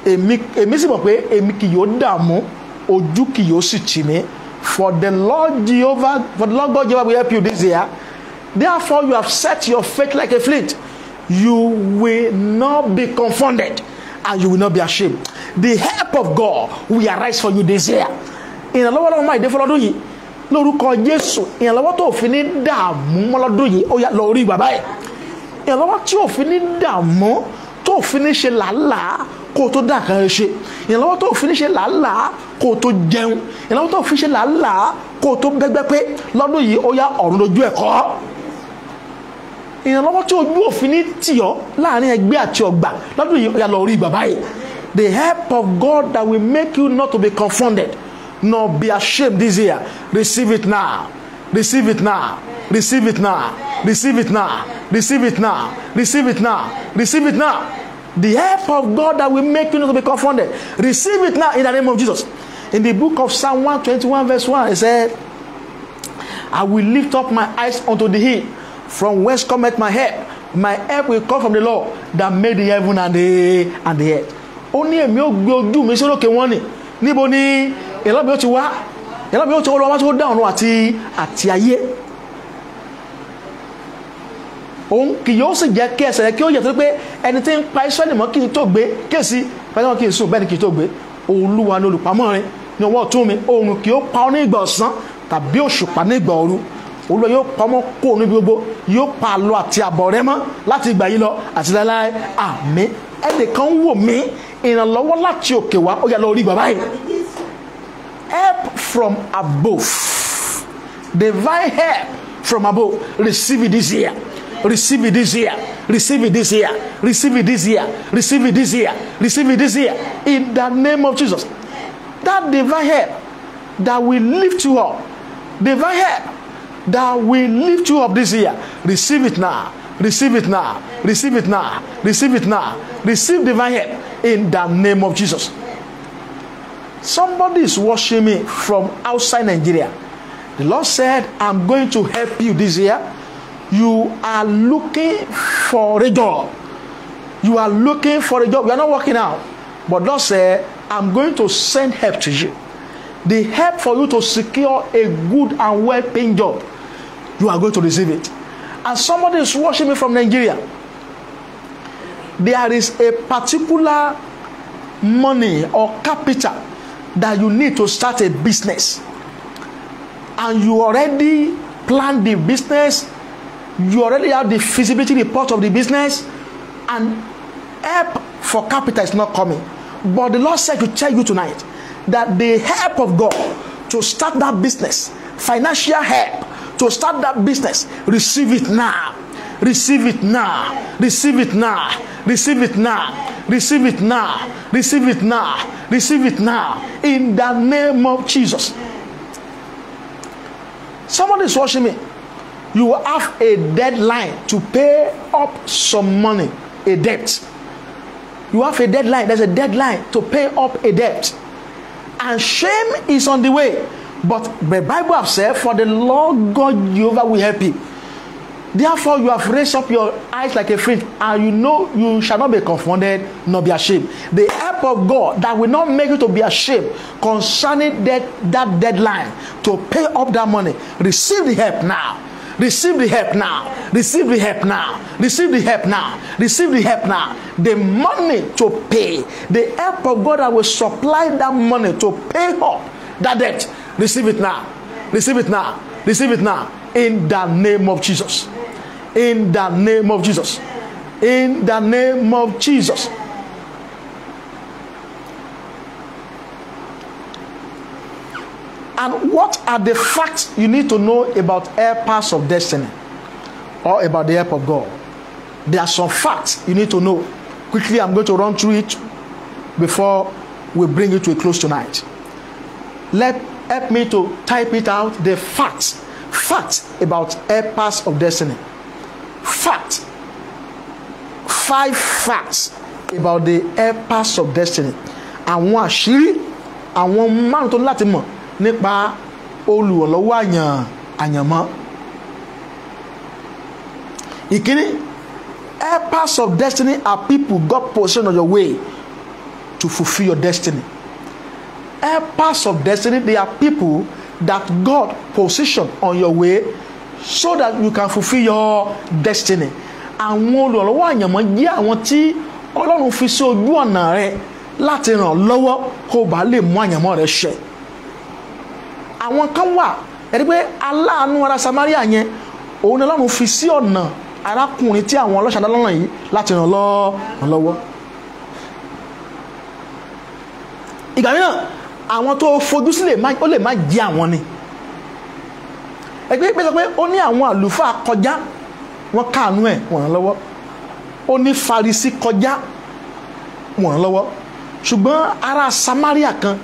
Èmi sì mọ̀ pé èmi kì yóò dààmú. Ojú kì yóò sì tì mí. For the Lord God Jehovah will help you this year. Therefore you have set your faith like a flint. You will not be confounded, and you will not be ashamed. The help of God will arise for you this year. Ìrànlọ́wọ́ lọ́wọ́ máa ìdè fún ọlọ́dún yìí lórúkọ Jésù. Ìrànlọ́wọ́ tó fi ní dààmú mọ́lọ́dún yìí ó yá lọ orí bàbá ẹ̀. Ìrànlọ́wọ́ tí ò fi ní dààmú tó fi ní ṣe làálàá kó o tó dá nǹkan rẹ ṣe. Ìrànlọ́wọ́ tó fi ní ṣe làálàá kó o tó jẹun. Ìrànlọ́wọ́ tó fi ṣe làálàá kó o tó bẹ́gbẹ́ pé lọ́dún yìí ó yá ọ̀run lójú ẹ̀kọ́. Ìrànlọ́wọ́ tí ojú òfin ní tì ọ́ láàrin ẹgbẹ́ àti ọgbà lọ́dún yìí ó yá lọ orí bàbá yìí. The help of God that will make you not to be confounded, nor be ashamed this year. Receive it now. Receive it now. Receive it now. Receive it now. Receive it now. Receive it now. Receive it now. The help of God that will make you not to be confounded. Receive it now in the name of Jesus. In the book of Psalm 121 verse 1, it said, I will lift up my eyes unto the hill, from whence cometh my help. My help will come from the Lord that made the heaven and the earth. Ó ní èmi ó gbé ojú mi sókè wọ́n ní. Níbo ni ìlọ́bí ó ti wá? Ìlọ́bí ó ti wọ́n wá tó dá ọ̀run àti ayé. Òun kì yóò sì jẹ́ kí ẹsẹ̀ rẹ̀ kí ó yẹ̀ tó pé ẹni tí ń pa Ísírẹ́lì mọ́ kí n tó gbé kéèsì pẹ̀lú kí n sùn bẹ́ẹ̀ ni kì í tó gbé. Olúwa ni olùpamọ́ rẹ̀ ní ọwọ́ ọ̀tún mi. Oòrùn kì yóò pa ọ́ ní ìgbà ọ̀sán tàbí òṣùpá ní ìgbà òru. Olúwa yóò pa ọmọ kó níbi gbogbo, yóò pa àlọ àti àbọ̀ rẹ̀ mọ́ láti ìgbà yìí lọ àti láéláé. Àmín. Ẹnìkan wò mí ìrànlọ́wọ́ láti òkè wá ó yá lọ orí bàbá yìí. Help from above. Divine help from above. Receive it this year. Receive it this year. Receive it this year. Receive it this year. Receive it this year. Receive it this year. In the name of Jesus. That divine help that will lift you up. Divine help that will lift you up this year. Receive it now. Receive it now. Receive it now. Receive it now. Receive divine help in the name of Jesus. Somebody is watching me from outside Nigeria. The Lord said, I'm going to help you this year. You are looking for a job. You are looking for a job. You are not working out. But Lord said, I'm going to send help to you. The help for you to secure a good and well-paying job. You are going to receive it. And somebody is watching me from Nigeria. There is a particular money or capital that you need to start a business. And you already planned the business. You already have the feasibility report of the business. And help for capital is not coming. But the Lord said to tell you tonight that the help of God to start that business, financial help to start that business, receive it now. Receive it now. Receive it now. Receive it now. Receive it now. Receive it now. Receive it now. In the name of Jesus. Somebody is watching me. You have a deadline to pay up some money, a debt. You have a deadline. There's a deadline to pay up a debt. And shame is on the way. But the Bible has said, for the Lord God Jehovah will help you. Therefore, you have raised up your eyes like a flint, and you know you shall not be confounded, nor be ashamed. The help of God that will not make you to be ashamed concerning that deadline to pay up that money. Receive the help now. Receive the help now. Receive the help now. Receive the help now. Receive the help now. The money to pay. The help of God that will supply that money to pay up that debt. Receive it now. Receive it now. Receive it now. In the name of Jesus. In the name of Jesus. In the name of Jesus. And what are the facts you need to know about helpers of destiny or about the help of God? There are some facts you need to know. Quickly, I'm going to run through it before we bring it to a close tonight. Help me to type it out. The facts about helpers of destiny. Fact. 5 facts about the helpers of destiny. Àwọn àṣírí, àwọn márùn tó láti mọ̀ nípa olùrànlọ́wọ́ àyànmọ́. Ìkíní, helpers of destiny are people God positioned on your way to fulfill your destiny. Helpers of destiny, they are people that God positioned on your way so that you can fulfill your destiny. Àwọn olùrànlọ́wọ́ àyànmọ́ jẹ́ àwọn tí Ọlọ́run fi sí ojú ọ̀nà rẹ láti ràn lọ́wọ́ kó bá lè mú àyànmọ́ rẹ ṣẹ. Àwọn kan wà ẹni pé aláàánú ará Samaria yẹn òun ni Ọlọ́run fi sí ọ̀nà arákùnrin tí àwọn ọlọ́ṣà dá lọ́nà yìí láti ràn lọ́wọ́. Ìgbà mìíràn àwọn tó fojú sí ó lè má jẹ́ àwọn ni. Ẹgbẹ́ pé sọ pé ó ní àwọn àlùfáà kọjá wọ́n káànú ẹ̀ wọ́n ràn lọ́wọ́. Ó ní Farisí kọjá wọ́n ràn lọ́wọ́. Ṣùgbọ́n ará Samaria kan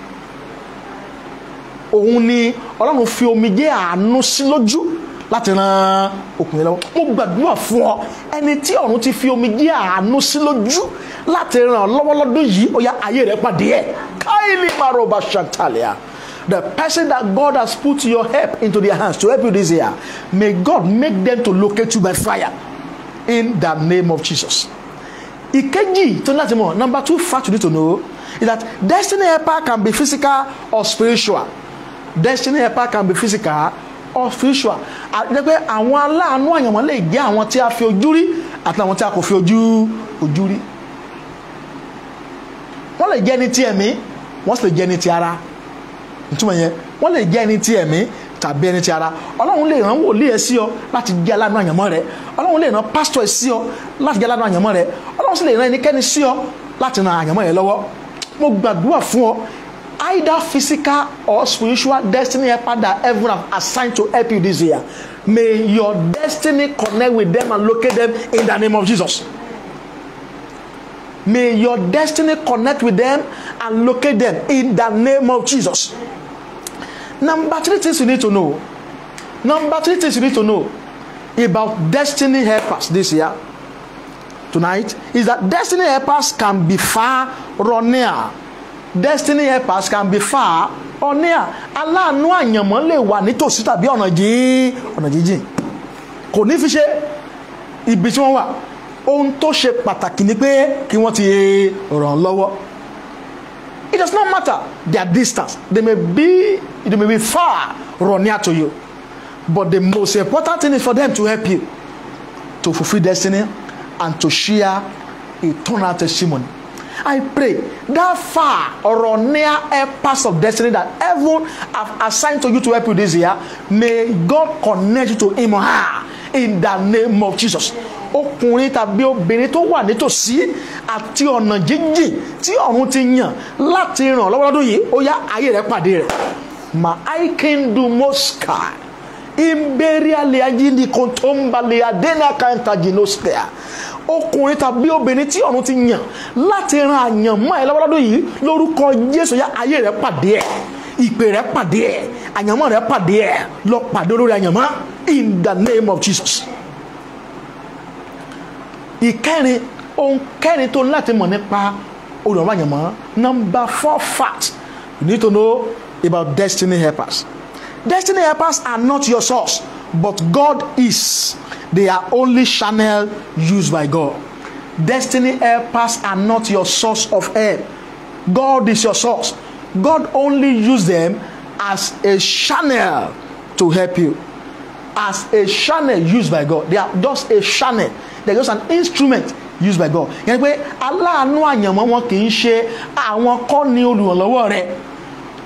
òun ni Ọlọ́run fi omijé àánú sí lójú láti ràn ọkùnrin lọ́wọ́. Mo gbàdúrà fún ọ ẹni tí ọ̀run ti fi omijé àánú sí lójú láti ràn lọ́wọ́ lọ́dún yìí ó yá ayé rẹ̀ pàdé ẹ̀. Kaili maroba shantalia. The person that God has put your help into their hands to help you this year, may God make them to locate you by fire in the name of Jesus. Ìkejì tó láti mọ̀, number 2 fact you need to know is that destiny helper can be physical or spiritual. Destiny helper can be physical or spiritual. Àdẹ́gbẹ́ àwọn aláàánú àyànmọ́ lè jẹ́ àwọn tí a fi ojú rí àti àwọn tí a kò fi ojú rí. Wọ́n lè jẹ́ ní ti ẹ̀mí, wọ́n sì lè jẹ́ ní ti ara. Ìtumọ̀ yẹn, wọ́n lè jẹ́ ní ti ẹ̀mí tàbí ẹni ti ara. Ọlọ́run lè rán wòlíì ẹ sí ọ láti jẹ́ aláàánú àyànmọ́ rẹ. Ọlọ́run lè rán pásítọ̀ ẹ sí ọ láti jẹ́ aláàánú àyànmọ́ rẹ. Ọlọ́run sì lè rán ẹnikẹ́ni sí ọ láti ran àyànmọ́ rẹ lọ́wọ́. Mo gbàdúrà fún ọ, either physical or spiritual destiny helper that heaven have assigned to help you this year. May your destiny connect with them and locate them in the name of Jesus. May your destiny connect with them and locate them in the name of Jesus. Number 3 things you need to know. Number 3 things you need to know about destiny helpers this year, tonight, is that destiny helpers can be far or near. Destiny helpers can be far or near. Aláàánú àyànmọ́ lè wà nítòsí tàbí ọ̀nà jíjìn. Kò ní fi ṣe ibi tí wọ́n wà. Ohun tó ṣe pàtàkì ni pé kí wọ́n ti ràn lọ́wọ́. It does not matter their distance. They may be far or near to you. But the most important thing is for them to help you to fulfill destiny and to share eternal testimony. I pray that far or near helpers of destiny that heaven have assigned to you to help you this year, may God connect you to him or her in the name of Jesus. Ọkùnrin tàbí obìnrin tó wà nítòsí àti ọ̀nà jíjìn tí ọ̀run ti yàn láti ràn lọ́wọ́ lọ́dún yìí, ó yá ayé rẹ̀ pàdé rẹ̀. Ma aikendu mosca imberia leagini kontomba leadena kantaginospea. Ọkùnrin tàbí obìnrin tí ọ̀run ti yàn láti ran àyànmọ́ ẹ lọ́wọ́ lọ́dún yìí, lórúkọ Jésù, yá ayé rẹ̀ pàdé ẹ̀, ìpè rẹ̀ pàdé ẹ̀, àyànmọ́ rẹ̀ pàdé ẹ̀, lọ pàdé olórí àyànmọ́ in the name of Jesus. Ìkẹrin, ohun kẹrin tó láti mọ̀ nípa olùrànlọ́wọ́ àyànmọ́. Number 4 fact you need to know about destiny helpers. Destiny helpers are not your source, but God is. They are only channel used by God. Destiny helpers are not your source of help. God is your source. God only uses them as a channel to help you. As a channel used by God. They are just a channel. They are just an instrument used by God. Yẹn pé aláàánú àyànmọ́ wọn kì í ṣe àwọn kọ́ ni olùrànlọ́wọ́ rẹ̀.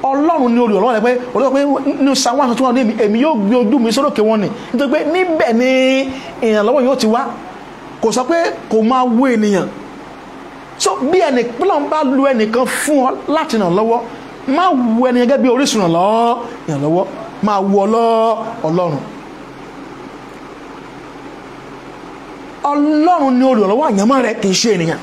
Ọlọ́run ni olùrànlọ́wọ́ rẹ̀ pé olùrànlọ́wọ́ pé ní Psalm 121 èmi yóò gbé ojú mi sórókè wọn ni. Nítorí pé níbẹ̀ ni ìrànlọ́wọ́ yóò ti wá. Kò sọ pé kò máa wo ènìyàn. So bí ẹnìkan bá lu ẹnìkan fún ọ láti ràn lọ́wọ́, má wo ẹni gẹ́gẹ́ bí orísun ìrànlọ́wọ́, máa wo Ọlọ́run. Ọlọ́run ni olùrànlọ́wọ́ àyànmọ́ rẹ̀ kì í ṣe ènìyàn.